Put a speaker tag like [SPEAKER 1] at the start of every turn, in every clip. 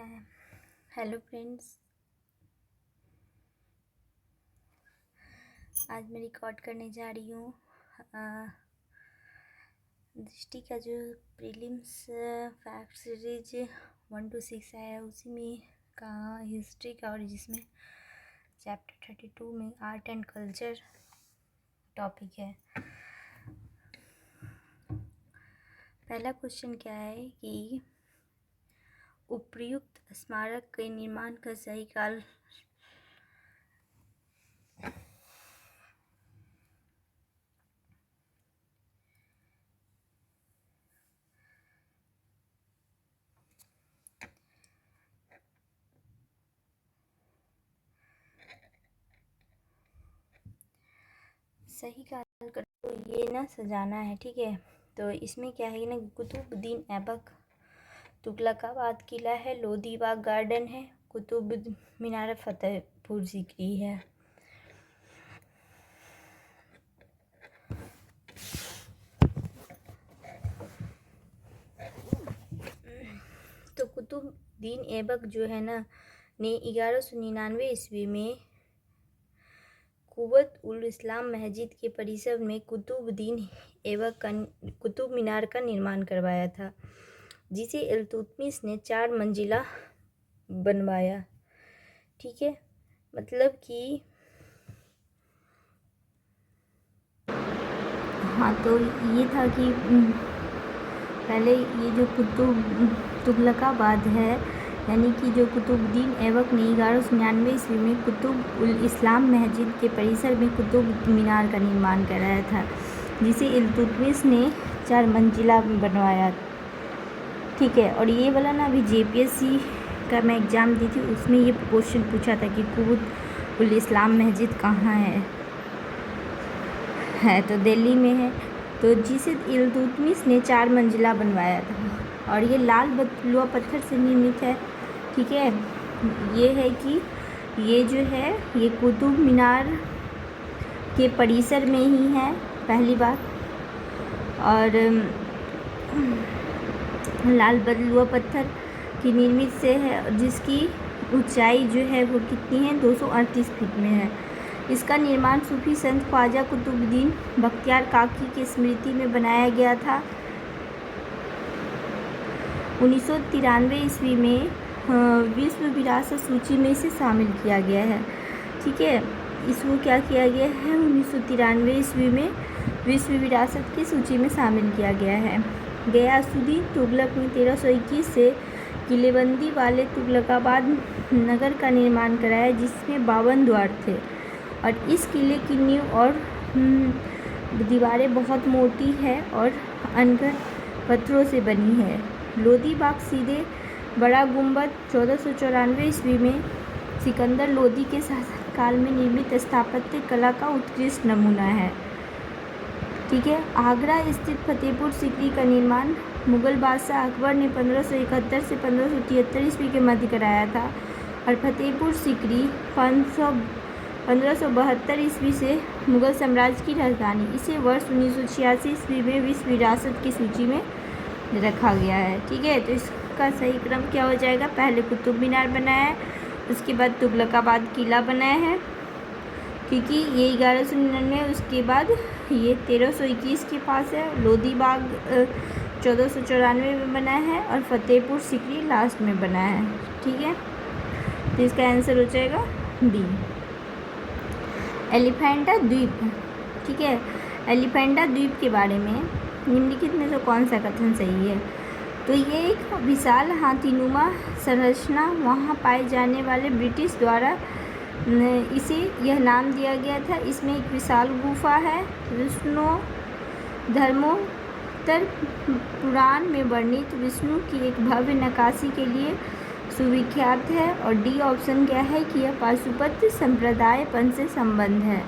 [SPEAKER 1] है। Hello friends, आज मैं रिकॉर्ड करने जा रही हूँ दृष्टि का जो प्रीलिम्स फैक्ट सीरीज 1 to 6 है, उसी में का हिस्ट्री का, और जिसमें चैप्टर 32 में आर्ट एंड कल्चर टॉपिक है। पहला क्वेश्चन क्या है कि उपर्युक्त स्मारक के निर्माण का सही काल सही काल कर तो ये ना सजाना है, ठीक है। तो इसमें क्या है ना, कुतुबुद्दीन ऐबक, तुगलकाबाद किला है, लोधी बाग गार्डन है, कुतुब मीनार, फतेहपुर सीकरी है। तो कुतुबुद्दीन ऐबक जो है ना ने 1199 ईस्वी में कुव्वत उल इस्लाम मस्जिद के परिसर में कुतुबुद्दीन ऐबक का कुतुब मीनार का निर्माण करवाया था, जिसे इल्तुतमिश ने 4 मंजिला बनवाया, ठीक है। मतलब कि हाँ, तो ये था कि पहले ये जो तुगलकाबाद है, यानी कि जो कुतुबुद्दीन ऐबक ने 1199 ईस्वी में कुतुब उल इस्लाम मस्जिद के परिसर में कुतुब मीनार का निर्माण कराया था, जिसे इल्तुतमिश ने 4 मंजिला बनवाया, ठीक है। और ये वाला ना अभी JPSC का मैं एग्ज़ाम दी थी, उसमें ये क्वेश्चन पूछा था कि कुतुब उल इस्लाम मस्जिद कहाँ है तो दिल्ली में है, तो जिसे इल्तुतमिश ने 4 मंजिला बनवाया था, और ये लाल बलुआ पत्थर से निर्मित है, ठीक है। ये है कि ये जो है ये कुतुब मीनार के परिसर में ही है, पहली बात। और लाल बलुआ पत्थर की निर्मित से है, जिसकी ऊंचाई जो है वो कितनी है, 238 फीट में है। इसका निर्माण सूफी संत ख्वाजा कुतुबुद्दीन बख्तियार काकी की स्मृति में बनाया गया था। 1993 ईस्वी में विश्व विरासत सूची में इसे शामिल किया गया है, ठीक है। इसको क्या किया गया है, 1993 ईस्वी में विश्व विरासत की सूची में शामिल किया गया है। गयासुद्दीन तुगलक ने 1321 से किलेबंदी वाले तुगलकाबाद नगर का निर्माण कराया, जिसमें 52 द्वार थे, और इस किले की नींव और दीवारें बहुत मोटी है और अनगढ़ पत्थरों से बनी है। लोधी बाग सीधे बड़ा गुंबद 1494 ईस्वी में सिकंदर लोधी के शासनकाल में निर्मित स्थापत्य कला का उत्कृष्ट नमूना है, ठीक है। आगरा स्थित फतेहपुर सीकरी का निर्माण मुगल बादशाह अकबर ने 1571 से 1573 ईस्वी के मध्य कराया था, और फतेहपुर सीकरी 1572 ईस्वी से मुगल साम्राज्य की राजधानी। इसे वर्ष 1986 ईस्वी में विश्व विरासत की सूची में रखा गया है, ठीक है। तो इसका सही क्रम क्या हो जाएगा, पहले कुतुब मीनार बनाया है, उसके बाद तुगलकाबाद किला बनाया है, क्योंकि ये 1199, उसके बाद ये 1321 के पास है, लोधी बाग 1494 में बनाया है, और फतेहपुर सीकरी लास्ट में बनाया है, ठीक है। तो इसका आंसर हो जाएगा B। एलिफेंटा द्वीप, ठीक है। एलिफेंटा द्वीप के बारे में निम्नलिखित में से कौन सा कथन सही है, तो ये एक विशाल हाथीनुमा संरचना वहाँ पाए जाने वाले ब्रिटिश द्वारा इसे यह नाम दिया गया था। इसमें एक विशाल गुफा है, विष्णु धर्मोत्तर पुराण में वर्णित विष्णु की एक भव्य नक्काशी के लिए सुविख्यात है। और D ऑप्शन क्या है कि यह पाशुपत संप्रदायपन से संबंध है।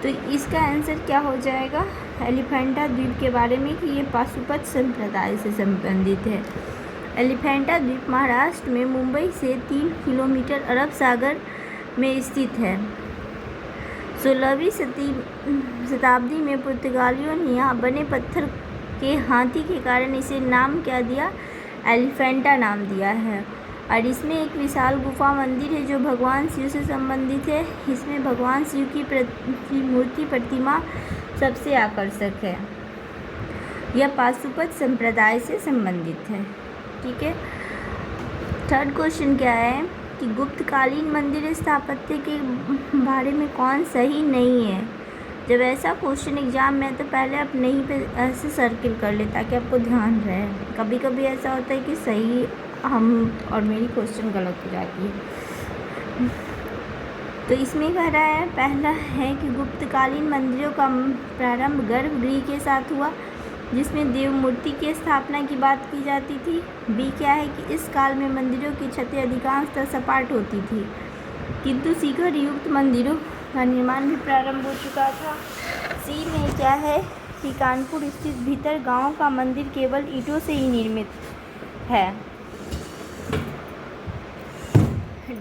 [SPEAKER 1] तो इसका आंसर क्या हो जाएगा एलिफेंटा द्वीप के बारे में, कि ये पाशुपत संप्रदाय से संबंधित है। एलिफेंटा द्वीप महाराष्ट्र में मुंबई से 3 किलोमीटर अरब सागर में स्थित है। 16वीं शताब्दी में पुर्तगालियों ने यहाँ बने पत्थर के हाथी के कारण इसे नाम क्या दिया, एलिफेंटा नाम दिया है। और इसमें एक विशाल गुफा मंदिर है जो भगवान शिव से संबंधित है। इसमें भगवान शिव की मूर्ति प्रतिमा सबसे आकर्षक है। यह पाशुपत संप्रदाय से संबंधित है। ठीक है। थर्ड क्वेश्चन क्या है कि गुप्तकालीन मंदिर स्थापत्य के बारे में कौन सही नहीं है। जब ऐसा क्वेश्चन एग्जाम में तो पहले आप नहीं पे ऐसे सर्किल कर ले ताकि आपको ध्यान रहे। कभी कभी ऐसा होता है कि सही हम और मेरी क्वेश्चन गलत हो जाती है। तो इसमें कह रहा है, पहला है कि गुप्तकालीन मंदिरों का प्रारंभ गर्भगृह के साथ हुआ जिसमें देव मूर्ति की स्थापना की बात की जाती थी। बी क्या है कि इस काल में मंदिरों की छतें अधिकांशतः सपाट होती थी किंतु शिखर युक्त मंदिरों का निर्माण भी प्रारंभ हो चुका था। सी में क्या है कि कानपुर स्थित भीतर गांव का मंदिर केवल ईंटों से ही निर्मित है।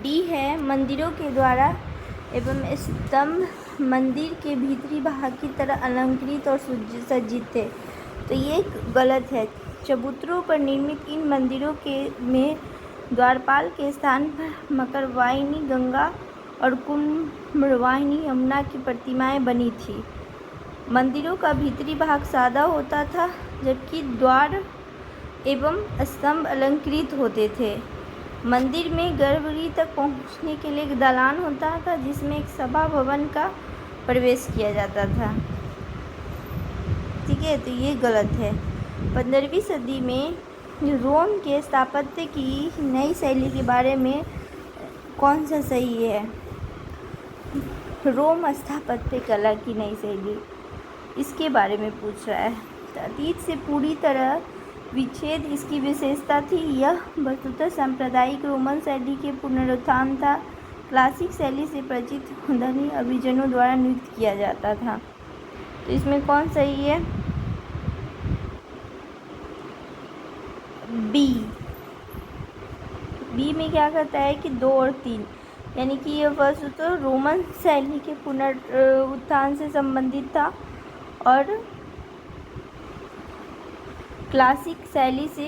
[SPEAKER 1] डी है मंदिरों के द्वारा एवं स्तंभ मंदिर के भीतरी भाग की तरह अलंकृत और सज्जित थे। तो ये गलत है। चबूतरों पर निर्मित इन मंदिरों में द्वारपाल के स्थान पर मकरवाहिनी गंगा और कुम्भवाहिनी यमुना की प्रतिमाएं बनी थी। मंदिरों का भीतरी भाग सादा होता था जबकि द्वार एवं स्तंभ अलंकृत होते थे। मंदिर में गर्भगृह तक पहुंचने के लिए एक दालान होता था जिसमें एक सभा भवन का प्रवेश किया जाता था। ठीक है, तो ये गलत है। 15वीं सदी में रोम के स्थापत्य की नई शैली के बारे में कौन सा सही है। रोम स्थापत्य कला की नई शैली, इसके बारे में पूछ रहा है। अतीत से पूरी तरह विच्छेद इसकी विशेषता थी। यह वस्तुतः सांप्रदायिक रोमन शैली के पुनरुत्थान था। क्लासिक शैली से परिचित धनी अभिजनों द्वारा नृत्य किया जाता था। तो इसमें कौन सही है। बी में क्या कहता है कि 2 और 3 यानी कि यह वस्तुतः रोमन शैली के पुनरुत्थान से संबंधित था और क्लासिक शैली से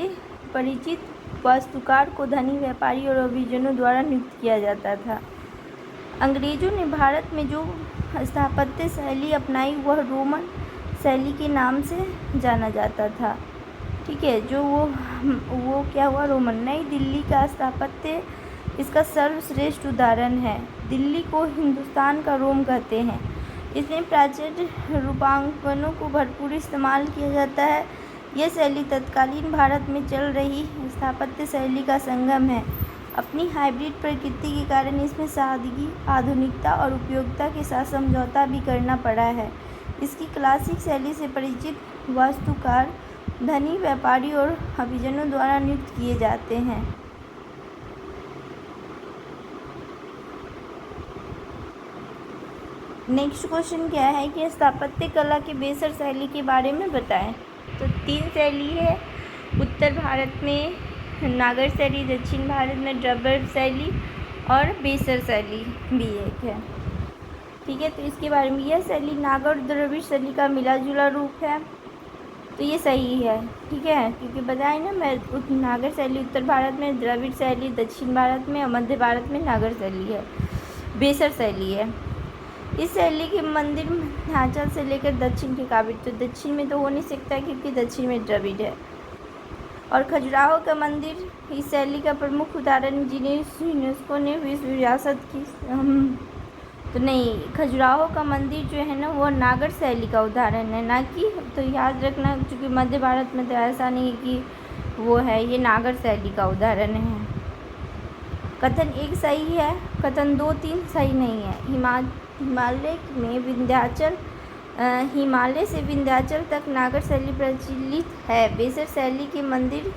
[SPEAKER 1] परिचित वास्तुकार को धनी व्यापारी और अभिजनों द्वारा नियुक्त किया जाता था। अंग्रेजों ने भारत में जो स्थापत्य शैली अपनाई वह रोमन शैली के नाम से जाना जाता था। ठीक है, जो वो क्या हुआ, रोमन। नई दिल्ली का स्थापत्य इसका सर्वश्रेष्ठ उदाहरण है। दिल्ली को हिंदुस्तान का रोम कहते हैं। इसमें प्राचीन रूपांकनों को भरपूर इस्तेमाल किया जाता है। यह शैली तत्कालीन भारत में चल रही स्थापत्य शैली का संगम है। अपनी हाइब्रिड प्रकृति के कारण इसमें सादगी, आधुनिकता और उपयोगिता के साथ समझौता भी करना पड़ा है। इसकी क्लासिक शैली से परिचित वास्तुकार धनी व्यापारी और अभिजनों द्वारा नियुक्त किए जाते हैं। नेक्स्ट क्वेश्चन क्या है कि स्थापत्य कला के बेसर शैली के बारे में बताएं। तो 3 शैली है। उत्तर भारत में नागर शैली, दक्षिण भारत में द्रविड़ शैली और बेसर शैली भी एक है। ठीक है, तो इसके बारे में, यह शैली नागर और द्रविड़ शैली का मिला जुला रूप है। तो ये सही है। ठीक है, क्योंकि बताए ना मैं, नागर शैली उत्तर भारत में, द्रविड़ शैली दक्षिण भारत में और मध्य भारत में नागर शैली है, बेसर शैली है। इस शैली के मंदिर ढांचा से लेकर दक्षिण के काबिल, तो दक्षिण में तो हो नहीं सकता क्योंकि दक्षिण में द्रविड़ है। और खजुराहो का मंदिर इस शैली का प्रमुख उदाहरण जिन्हें यूनेस्को ने विश्व विरासत की तो नहीं, खजुराहो का मंदिर जो है ना वो नागर शैली का उदाहरण है, ना कि, तो याद रखना क्योंकि मध्य भारत में तो ऐसा नहीं है कि वो है, ये नागर शैली का उदाहरण है। कथन 1 सही है, कथन 2, 3 सही नहीं है। हिमालय में विंध्याचल, हिमालय से विंध्याचल तक नागर शैली प्रचलित है। बेसर शैली के मंदिर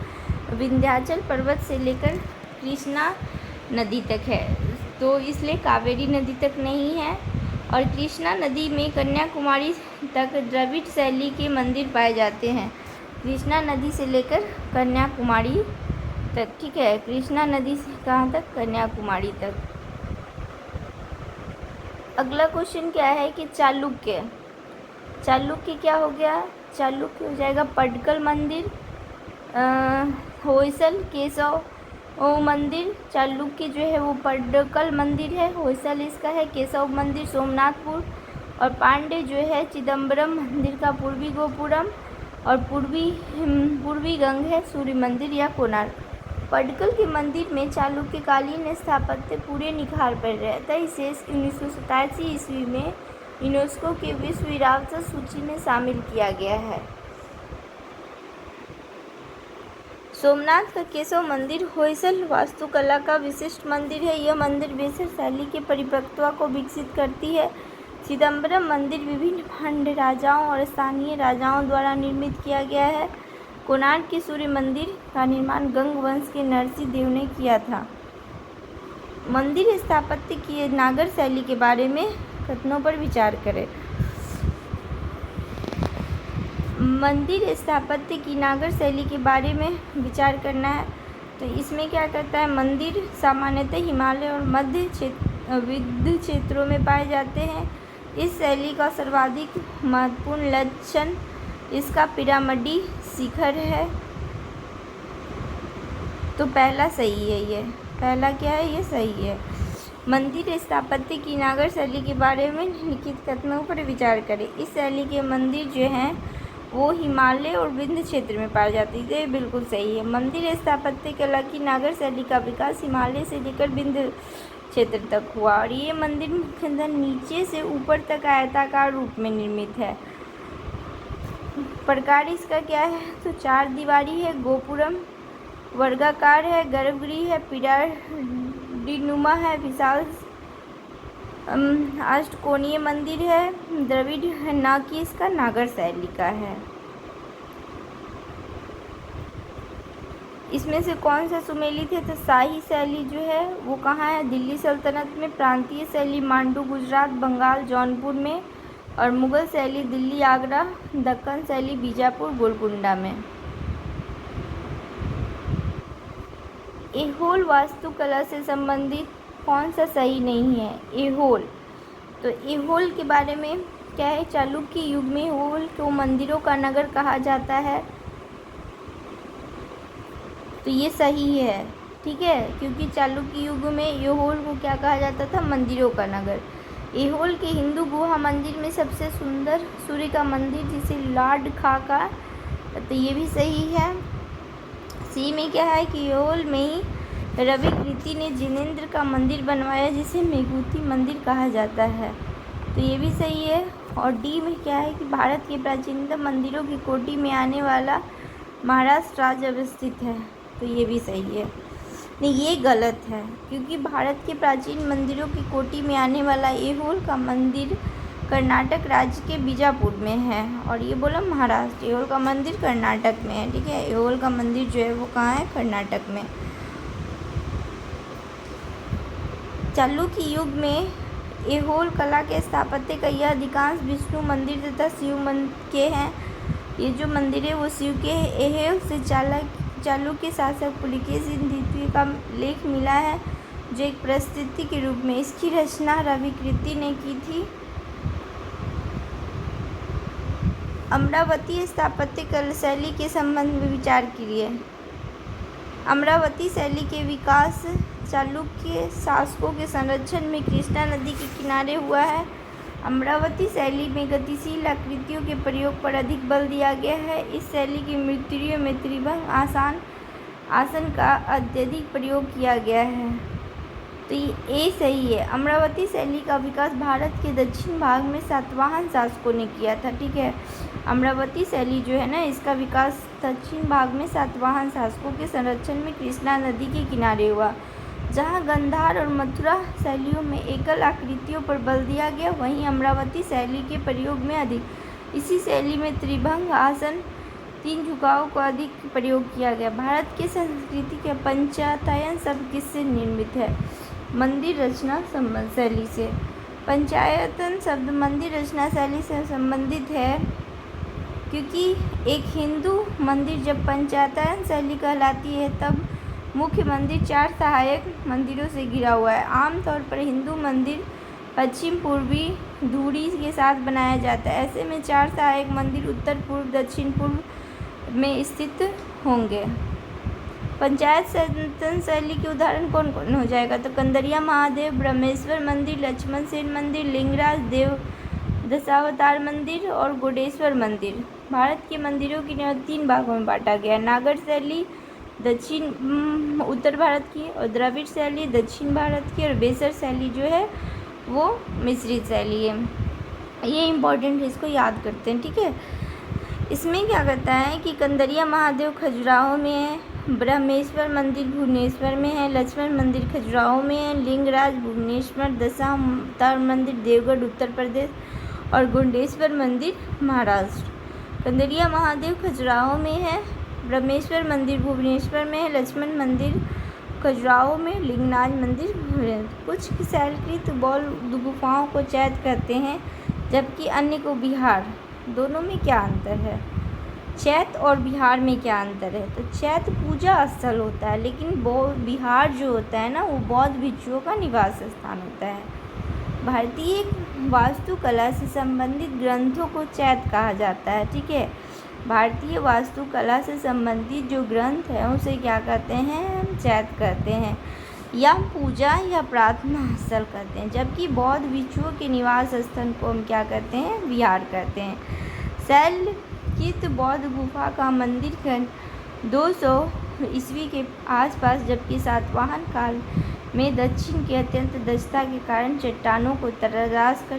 [SPEAKER 1] विंध्याचल पर्वत से लेकर कृष्णा नदी तक है, तो इसलिए कावेरी नदी तक नहीं है। और कृष्णा नदी में कन्याकुमारी तक द्रविड़ शैली के मंदिर पाए जाते हैं। कृष्णा नदी से लेकर कन्याकुमारी तक। ठीक है, कृष्णा नदी से कहाँ तक, कन्याकुमारी तक। अगला क्वेश्चन क्या है कि चालुक्य, चालुक्य क्या हो गया, चालुक्य हो जाएगा पडकल मंदिर, होयसल, केशव वो मंदिर चालुक्य जो है वो पड्डकल मंदिर है, होयसल इसका है, केशव मंदिर सोमनाथपुर, और पांडे जो है चिदम्बरम मंदिर का पूर्वी गोपुरम, और पूर्वी गंग है सूर्य मंदिर या कोणार्क। पड्डकल के मंदिर में चालुक्यकालीन स्थापत्य पूरे निखार पर रहता है। इसे 1987 ईस्वी में यूनेस्को के विश्व विरासत सूची में शामिल किया गया है। सोमनाथ का केशव मंदिर होयसल वास्तुकला का विशिष्ट मंदिर है। यह मंदिर बेसर शैली के परिपक्वता को विकसित करती है। चिदम्बरम मंदिर विभिन्न पांड्य राजाओं और स्थानीय राजाओं द्वारा निर्मित किया गया है। कोणार्क के सूर्य मंदिर का निर्माण गंग वंश के नरसिंह देव ने किया था। मंदिर स्थापत्य की नागर शैली के बारे में कथनों पर विचार करें। मंदिर स्थापत्य की नागर शैली के बारे में विचार करना है तो इसमें क्या करता है, मंदिर सामान्यतः हिमालय और मध्य विविध क्षेत्रों में पाए जाते हैं। इस शैली का सर्वाधिक महत्वपूर्ण लक्षण इसका पिरामिडी शिखर है। तो पहला सही है, ये पहला क्या है, ये सही है। मंदिर स्थापत्य की नागर शैली के बारे में लिखित कथनों पर विचार करें। इस शैली के मंदिर जो हैं वो हिमालय और विंध्य क्षेत्र में पाए जाते हैं। ये बिल्कुल सही है। मंदिर स्थापत्य कला की नागर शैली का विकास हिमालय से लेकर विंध्य क्षेत्र तक हुआ और ये मंदिर मुख्यतः नीचे से ऊपर तक आयताकार रूप में निर्मित है। प्रकार इसका क्या है, तो 4 दीवारी है, गोपुरम वर्गाकार है, गर्भगृह है, पिरामिडनुमा है, विशाल अष्टकोणीय मंदिर है, द्रविड़ है, ना कि इसका नागर शैली का है। इसमें से कौन सा सुमेलित है, तो शाही शैली जो है वो कहाँ है, दिल्ली सल्तनत में, प्रांतीय शैली मांडू गुजरात, बंगाल जौनपुर में, और मुगल शैली दिल्ली आगरा, दक्कन शैली बीजापुर गोलकुंडा में। ऐहोल वास्तुकला से संबंधित कौन सा सही नहीं है, ऐहोल। तो ऐहोल के बारे में क्या है, चालुक्य युग में ऐहोल को मंदिरों का नगर कहा जाता है। तो ये सही है, ठीक है, क्योंकि चालुक्य युग में ऐहोल को क्या कहा जाता था, मंदिरों का नगर। ऐहोल के हिंदू गुहा मंदिर में सबसे सुंदर सूर्य का मंदिर जिसे लॉर्ड खा का, तो ये भी सही है। सी में क्या है कि ऐहोल में ही रवि कृति ने जिनेंद्र का मंदिर बनवाया जिसे मेघूती मंदिर कहा जाता है, तो ये भी सही है। और डी में क्या है कि भारत के प्राचीनतम मंदिरों की कोटि में आने वाला महाराष्ट्र राज्य अवस्थित है, तो ये भी सही है। नहीं, ये गलत है, क्योंकि भारत के प्राचीन मंदिरों की कोटि में आने वाला ऐहोल का मंदिर कर्नाटक राज्य के बीजापुर में है और ये बोला महाराष्ट्र। ऐहोल का मंदिर कर्नाटक में है, ठीक है, ऐहोल का मंदिर जो है वो कहाँ है, कर्नाटक में। चालुक्य युग में ऐहोल कला के स्थापत्य का यह अधिकांश विष्णु मंदिर तथा शिव मंदिर के हैं। ये जो मंदिर है वो शिव के हैं। ऐहोल से चालुक्य शासक पुलकेशिन द्वितीय का लेख मिला है जो एक प्रस्तुति के रूप में, इसकी रचना रवि कृति ने की थी। अमरावती स्थापत्य कला शैली के संबंध में विचार कीजिए। अमरावती शैली के विकास चालुक्य शासकों के संरक्षण में कृष्णा नदी के किनारे हुआ है। अमरावती शैली में गतिशील आकृतियों के प्रयोग पर अधिक बल दिया गया है। इस शैली की मूर्तियों में त्रिभंग आसन का अत्यधिक प्रयोग किया गया है, तो ये सही है। अमरावती शैली का विकास भारत के दक्षिण भाग में सातवाहन शासकों ने किया था, ठीक है। अमरावती शैली जो है ना, इसका विकास दक्षिण भाग में सातवाहन शासकों के संरक्षण में कृष्णा नदी के किनारे हुआ। जहाँ गंधार और मथुरा शैलियों में एकल आकृतियों पर बल दिया गया, वहीं अमरावती शैली के प्रयोग में अधिक। इसी शैली में त्रिभंग आसन, 3 झुकाव को अधिक प्रयोग किया गया। भारत की संस्कृति के पंचायतन शब्द किससे निर्मित है, मंदिर रचना शैली से। पंचायतन शब्द मंदिर रचना शैली से संबंधित है, क्योंकि एक हिंदू मंदिर जब पंचायतन शैली कहलाती है तब मुख्य मंदिर 4 सहायक मंदिरों से घिरा हुआ है। आमतौर पर हिंदू मंदिर पश्चिम पूर्वी धुरी के साथ बनाया जाता है। ऐसे में 4 सहायक मंदिर उत्तर पूर्व दक्षिण पूर्व में स्थित होंगे। पंचायत शासन शैली के उदाहरण कौन कौन हो जाएगा? तो कंदरिया महादेव, ब्रह्मेश्वर मंदिर, लक्ष्मण सेन मंदिर, लिंगराज देव दशावतार मंदिर और गोडेश्वर मंदिर। भारत के मंदिरों की 3 भागों में बांटा गया है। नागर शैली दक्षिण उत्तर भारत की, और द्रविड़ शैली दक्षिण भारत की, और बेसर शैली जो है वो मिश्रित शैली है। ये इम्पोर्टेंट है, इसको याद करते हैं, ठीक है। इसमें क्या कहता है कि कंदरिया महादेव खजुराहो में है, ब्रह्मेश्वर मंदिर भुवनेश्वर में है, लक्ष्मण मंदिर खजुराहो में है, लिंगराज भुवनेश्वर, दशावतार मंदिर देवगढ़ उत्तर प्रदेश और गोडेश्वर मंदिर महाराष्ट्र। कंदरिया महादेव खजुराहो में है, ब्रह्मेश्वर मंदिर भुवनेश्वर में है, लक्ष्मण मंदिर खजुराहो में, लिंगराज मंदिर। कुछ शैलकृत बौद्ध गुफाओं को चैत्य कहते हैं, जबकि अन्य को बिहार। दोनों में क्या अंतर है? चैत्य और बिहार में क्या अंतर है? तो चैत्य पूजा स्थल होता है, लेकिन बिहार जो होता है ना, वो बौद्ध भिक्षुओं का निवास स्थान होता है। भारतीय वास्तुकला से संबंधित ग्रंथों को चैत्य कहा जाता है, ठीक है। भारतीय वास्तुकला से संबंधित जो ग्रंथ है उसे क्या कहते हैं? चैत्य कहते हैं, या पूजा या प्रार्थना स्थल कहते हैं, जबकि बौद्ध भिक्षुओं के निवास स्थल को हम क्या कहते हैं? विहार कहते हैं। शैलकृत बौद्ध गुफा का मंदिर खंड 200 ईस्वी के आसपास, जबकि सातवाहन काल में दक्षिण की अत्यंत दक्षता के कारण चट्टानों को तराश कर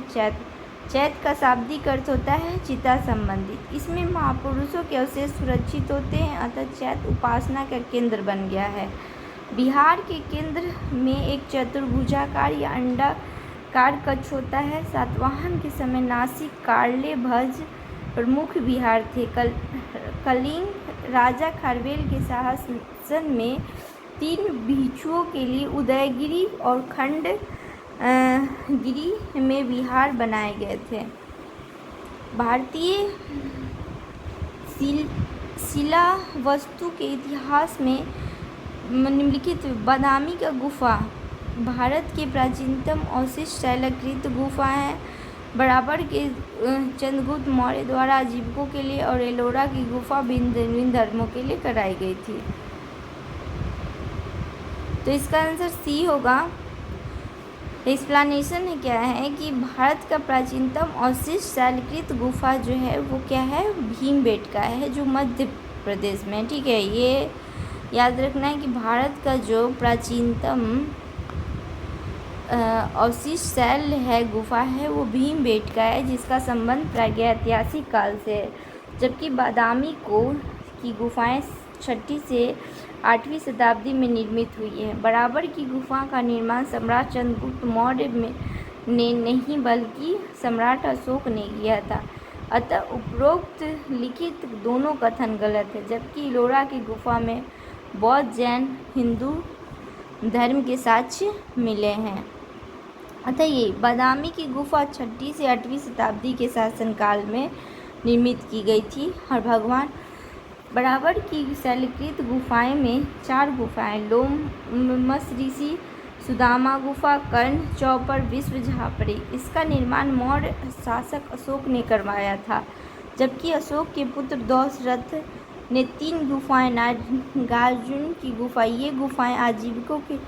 [SPEAKER 1] चैत्य का शाब्दिक अर्थ होता है चिता संबंधित। इसमें महापुरुषों के अवशेष सुरक्षित होते हैं, अतः चैत्य उपासना का केंद्र बन गया है। बिहार के केंद्र में एक चतुर्भुजाकार या अंडाकार कक्ष होता है। सातवाहन के समय नासिक कार्ले भज प्रमुख विहार थे। कलिंग राजा खारवेल के शासन में 3 भिक्षुओं के लिए उदयगिरी और खंडगिरी में विहार बनाए गए थे। भारतीय शिला वस्तु के इतिहास में निम्नलिखित बादामी का गुफा भारत के प्राचीनतम अवशिष्ट शैलकृत गुफा है। बराबर के चंद्रगुप्त मौर्य द्वारा आजीविकों के लिए और एलोरा की गुफा विभिन्न धर्मों के लिए कराई गई थी। तो इसका आंसर सी होगा। एक्सप्लेनेशन है क्या है कि भारत का प्राचीनतम अवशिष्ट शैलकृत गुफा जो है वो क्या है? भीमबेटका है, जो मध्य प्रदेश में, ठीक है। ये याद रखना है कि भारत का जो प्राचीनतम अवशिष्ट शैल है गुफा है वो भीमबेटका है, जिसका संबंध प्रागैतिहासिक काल से है, जबकि बादामी की गुफाएं 6वीं से 8वीं शताब्दी में निर्मित हुई है। बराबर की गुफा का निर्माण सम्राट चंद्रगुप्त मौर्य ने नहीं बल्कि सम्राट अशोक ने किया था, अतः उपरोक्त लिखित दोनों कथन गलत है। जबकि एलोरा की गुफा में बौद्ध, जैन, हिंदू धर्म के साक्ष्य मिले हैं। अतः ये बादामी की गुफा 6वीं से 8वीं शताब्दी के शासनकाल में निर्मित की गई थी। और भगवान बराबर की शैलकृत गुफाएं में 4 गुफाएं लोमस ऋषि, सुदामा गुफा, कर्ण चौपर, विश्व झापड़ी। इसका निर्माण मौर्य शासक अशोक ने करवाया था, जबकि अशोक के पुत्र दशरथ ने 3 गुफाएं नागार्जुन की गुफा, ये गुफाएं आजीविकों के।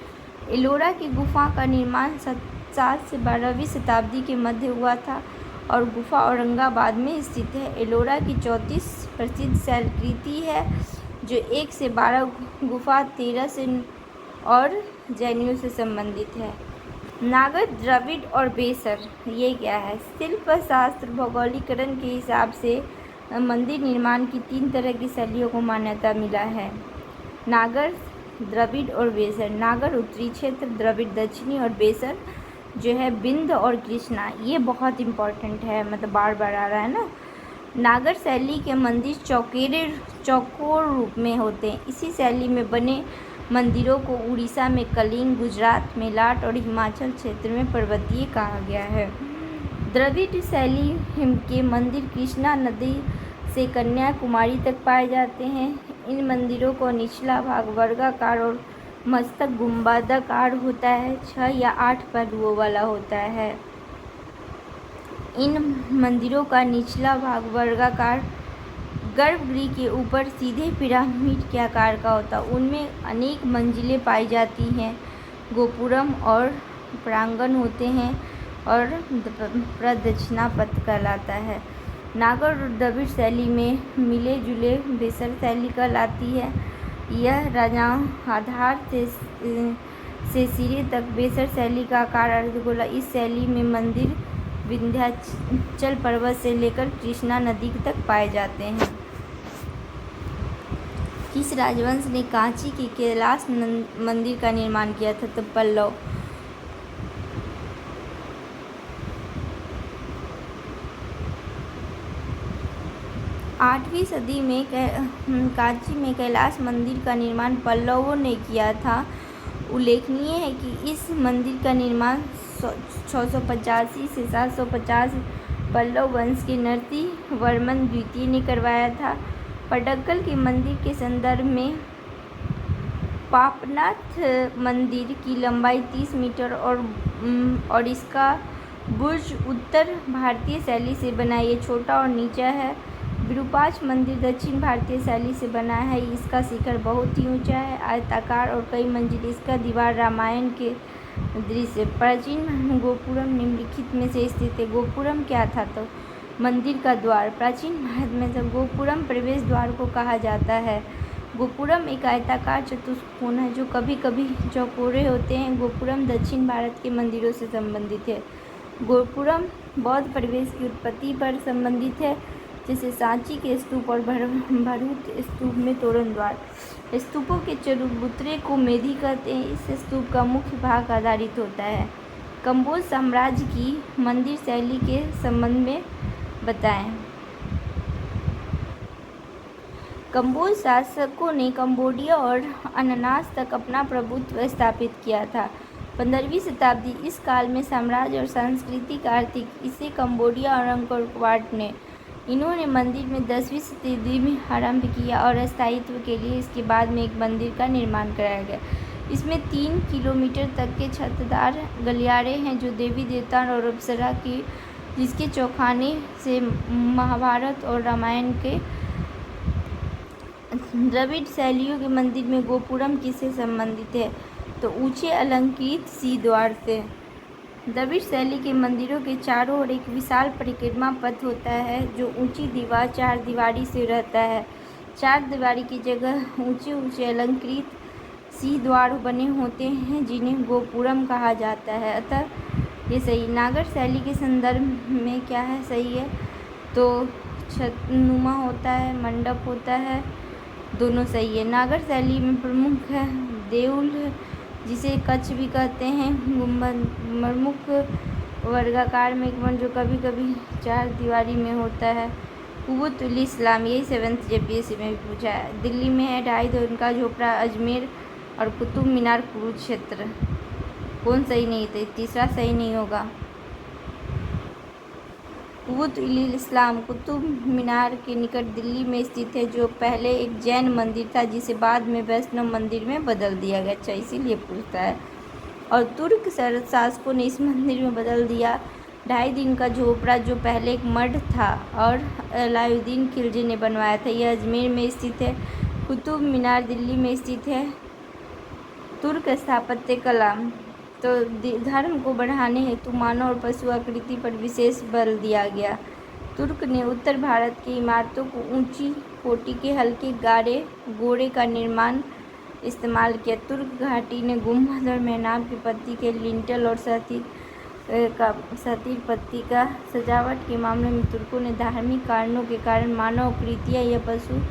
[SPEAKER 1] एलोरा की गुफा का निर्माण 7 से 12वीं शताब्दी के मध्य हुआ था और गुफा औरंगाबाद में स्थित है। एलोरा की 34 प्रसिद्ध शैलकृति है, जो 1 से 12 गुफा 13 से और जैनियों से संबंधित है। नागर, द्रविड़ और बेसर ये क्या है? शिल्प शास्त्र भौगोलिकरण के हिसाब से मंदिर निर्माण की 3 तरह की शैलियों को मान्यता मिला है: नागर, द्रविड़ और बेसर। नागर उत्तरी क्षेत्र, द्रविड़ दक्षिणी और बेसर जो है बिंद और कृष्णा। ये बहुत इम्पोर्टेंट है, मतलब बार बार आ रहा है ना। नागर शैली के मंदिर चौकोर रूप में होते हैं। इसी शैली में बने मंदिरों को उड़ीसा में कलिंग, गुजरात में लाट और हिमाचल क्षेत्र में पर्वतीय कहा गया है। द्रविड़ शैली के मंदिर कृष्णा नदी से कन्याकुमारी तक पाए जाते हैं। इन मंदिरों को निचला भाग वर्गाकार और मस्तक गुंबदाकार होता है, 6 या 8 पहलुओं वाला होता है। इन मंदिरों का निचला भाग वर्गाकार गर्भगृह के ऊपर सीधे पिरामिड के आकार का होता, उनमें अनेक मंजिलें पाई जाती हैं। गोपुरम और प्रांगण होते हैं और प्रदक्षिणा पथ कहलाता है। नागर और द्रविड़ शैली में मिले जुले बेसर शैली कहलाती है। यह राजाओं आधार से सिरे तक बेसर शैली का आकार अर्धगोला। इस शैली में मंदिर विंध्याचल पर्वत से लेकर कृष्णा नदी तक पाए जाते हैं। किस राजवंश ने कांची के कैलाश मंदिर का निर्माण किया था? तो पल्लव। आठवीं सदी में कांची में कैलाश मंदिर का निर्माण पल्लवों ने किया था। उल्लेखनीय है कि इस मंदिर का निर्माण 685 से 750 पल्लव वंश के नरसिंहवर्मन द्वितीय ने करवाया था। पडक्कल के मंदिर के संदर्भ में पापनाथ मंदिर की लंबाई 30 मीटर और इसका बुर्ज उत्तर भारतीय शैली से बना है। ये छोटा और नीचा है। विरूपाक्ष मंदिर दक्षिण भारतीय शैली से बना है। इसका शिखर बहुत ही ऊंचा है, आयताकार और कई मंजिल। इसका दीवार रामायण के दृश्य। प्राचीन गोपुरम निम्नलिखित में से स्थित है। गोपुरम क्या था? तो मंदिर का द्वार। प्राचीन भारत में तो गोपुरम प्रवेश द्वार को कहा जाता है। गोपुरम एक आयताकार चतुष्कोण है जो कभी कभी चौकोरे होते हैं। गोपुरम दक्षिण भारत के मंदिरों से संबंधित है। गोपुरम बौद्ध प्रवेश की उत्पत्ति पर संबंधित है, जैसे सांची के स्तूप और भरूच स्तूप में तोरण द्वार। स्तूपों के चबूतरे को मेधी कहते हैं। इस स्तूप का मुख्य भाग आधारित होता है। कंबोज साम्राज्य की मंदिर शैली के संबंध में बताएं। कंबोज शासकों ने कंबोडिया और अनानास तक अपना प्रभुत्व स्थापित किया था। 15वीं शताब्दी इस काल में साम्राज्य और सांस्कृतिक आर्थिक इसे कंबोडिया और अंकोर वाट ने। इन्होंने मंदिर में 10वीं शताब्दी में आरंभ किया और स्थायित्व के लिए इसके बाद में एक मंदिर का निर्माण कराया गया। इसमें 3 किलोमीटर तक के छतदार गलियारे हैं जो देवी देवता और अप्सरा की, जिसके चौखाने से महाभारत और रामायण के। द्रविड़ शैलियों के मंदिर में गोपुरम किससे संबंधित है? तो ऊंचे अलंकृत सिंह द्वार से। द्रविड़ शैली के मंदिरों के चारों ओर एक विशाल परिक्रमा पथ होता है जो ऊंची दीवार 4 दीवारी से रहता है। 4 दीवारी की जगह ऊंचे ऊंचे अलंकृत सिंह द्वार बने होते हैं जिन्हें गोपुरम कहा जाता है। अतः ये सही। नागर शैली के संदर्भ में क्या है? सही है। तो छतनुमा होता है, मंडप होता है, दोनों सही है। नागर शैली में प्रमुख है देउल, जिसे कक्ष भी कहते हैं। गुंबद प्रमुख वर्गाकार में एक जो कभी कभी 4 दीवारी में होता है। कुतुब इस्लाम, यही 7th JPSC में भी पूछा है। दिल्ली में है। ढाई तो उनका झोपड़ा अजमेर और कुतुब मीनार कुरुक्षेत्र। कौन सही नहीं थे? तीसरा सही नहीं होगा। कुतुब इस्लाम कुतुब मीनार के निकट दिल्ली में स्थित है, जो पहले एक जैन मंदिर था जिसे बाद में वैष्णव मंदिर में बदल दिया गया। अच्छा, इसीलिए पूछता है। और तुर्क शासकों ने इस मंदिर में बदल दिया। 2.5 दिन का झोपड़ा जो पहले एक मठ था और अलाउद्दीन खिलजी ने बनवाया था, यह अजमेर में स्थित है। कुतुब मीनार दिल्ली में स्थित है। तुर्क स्थापत्य कला तो धर्म को बढ़ाने हेतु मानव और पशु आकृति पर विशेष बल दिया गया। तुर्क ने उत्तर भारत की इमारतों को ऊंची कोटि के हल्के गोरे का निर्माण इस्तेमाल किया। तुर्क घाटी ने गुंबद और मेहराब की पत्ती के लिंटल और सतीर पत्ती का सजावट के मामले में तुर्कों ने धार्मिक कारणों के कारण मानव आकृतियाँ या पशु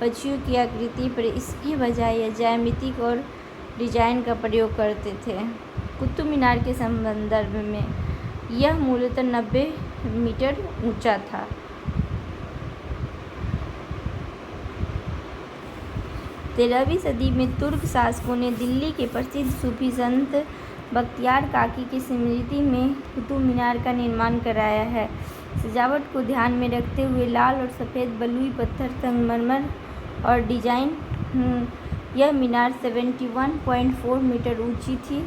[SPEAKER 1] पक्षियों की आकृति पर इसके बजाय या ज्यामितिक और डिजाइन का प्रयोग करते थे। कुतुब मीनार के संदर्भ में यह मूलतः 90 मीटर ऊंचा था। तेरहवीं सदी में तुर्क शासकों ने दिल्ली के प्रसिद्ध सूफी संत बख्तियार काकी की स्मृति में कुतुब मीनार का निर्माण कराया है। सजावट को ध्यान में रखते हुए लाल और सफ़ेद बलुई पत्थर, संगमरमर और डिजाइन यह मीनार 71.4 मीटर ऊंची थी।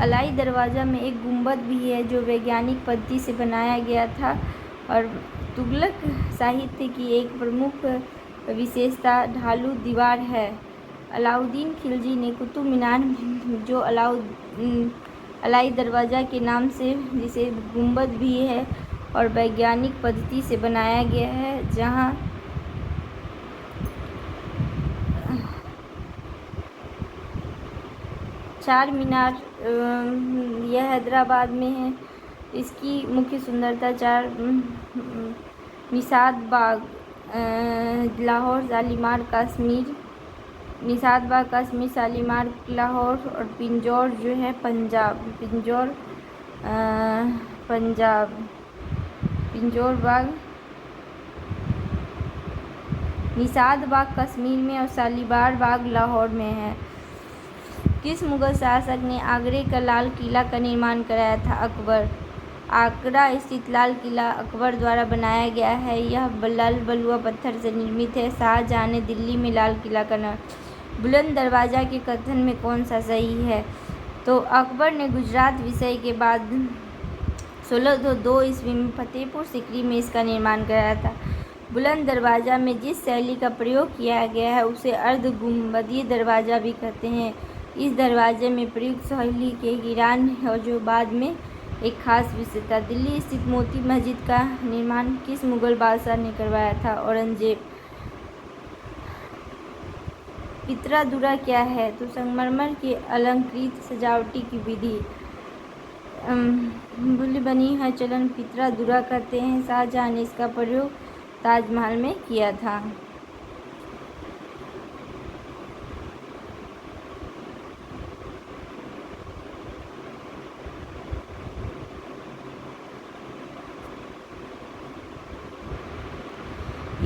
[SPEAKER 1] अलाई दरवाज़ा में एक गुंबद भी है जो वैज्ञानिक पद्धति से बनाया गया था और तुगलक साहित्य की एक प्रमुख विशेषता ढालू दीवार है। अलाउद्दीन खिलजी ने कुतुब मीनार, जो अलाई दरवाज़ा के नाम से, जिसे गुंबद भी है, और वैज्ञानिक पद्धति से बनाया गया है, जहाँ चार मीनार यह हैदराबाद में है। इसकी मुख्य सुंदरता चार निशात बाग, लाहौर, शालीमार कश्मीर, निशात बाग कश्मीर, शालीमार लाहौर, और पिंजौर जो है पंजाब, पिंजौर बाग निशात बाग कश्मीर में और शालीमार बाग लाहौर में है। किस मुगल शासक ने आगरे का लाल किला का निर्माण कराया था? अकबर। आगरा स्थित लाल किला अकबर द्वारा बनाया गया है। यह लाल बलुआ पत्थर से निर्मित है। शाहजहां ने दिल्ली में लाल किला का बुलंद दरवाज़ा के कथन में कौन सा सही है? तो अकबर ने गुजरात विजय के बाद 1602 ईस्वी में फतेहपुर सीकरी में इसका निर्माण कराया था। बुलंद दरवाज़ा में जिस शैली का प्रयोग किया गया है उसे अर्ध गुंबदीय दरवाज़ा भी कहते हैं। इस दरवाजे में प्रयुक्त शैली के ईरान है, जो बाद में एक खास विशेषता। दिल्ली स्थित मोती मस्जिद का निर्माण किस मुगल बादशाह ने करवाया था? औरंगजेब। पितरादुरा क्या है? तो संगमरमर की अलंकृत सजावटी की विधि। बुल्ली बनी है चलन पितरादुरा कहते हैं। शाहजहां ने इसका प्रयोग ताजमहल में किया था।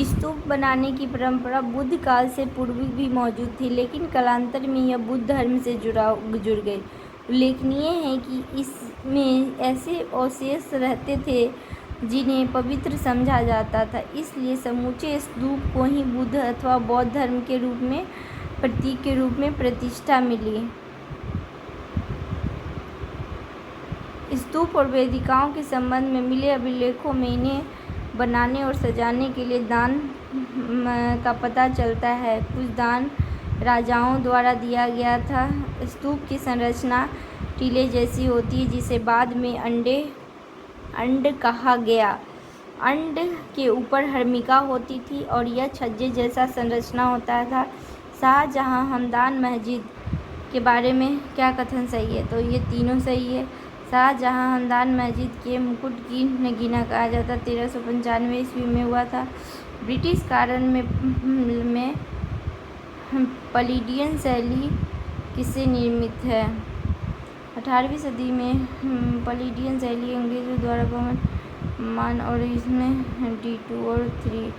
[SPEAKER 1] स्तूप बनाने की परंपरा बुद्ध काल से पूर्व भी मौजूद थी, लेकिन कालांतर में यह बुद्ध धर्म से जुड़ गई। उल्लेखनीय है कि इसमें ऐसे अवशेष रहते थे जिन्हें पवित्र समझा जाता था, इसलिए समूचे स्तूप को ही बुद्ध अथवा बौद्ध धर्म के रूप में प्रतीक के रूप में प्रतिष्ठा मिली। स्तूप और वेदिकाओं के संबंध में मिले अभिलेखों में इन्हें बनाने और सजाने के लिए दान का पता चलता है। कुछ दान राजाओं द्वारा दिया गया था। स्तूप की संरचना टीले जैसी होती है, जिसे बाद में अंड कहा गया। अंड के ऊपर हर्मिका होती थी और यह छज्जे जैसा संरचना होता था। शाहजहां हमदान मस्जिद के बारे में क्या कथन सही है? तो ये तीनों सही है। शाहजहां हमदान मस्जिद के मुकुट की नगीना कहा जाता 1395 ईस्वी में हुआ था। ब्रिटिश कारण में पैलेडियन शैली किससे निर्मित है? 18वीं सदी में पैलेडियन शैली अंग्रेजों द्वारा भवन मान और इसमें D2 और 3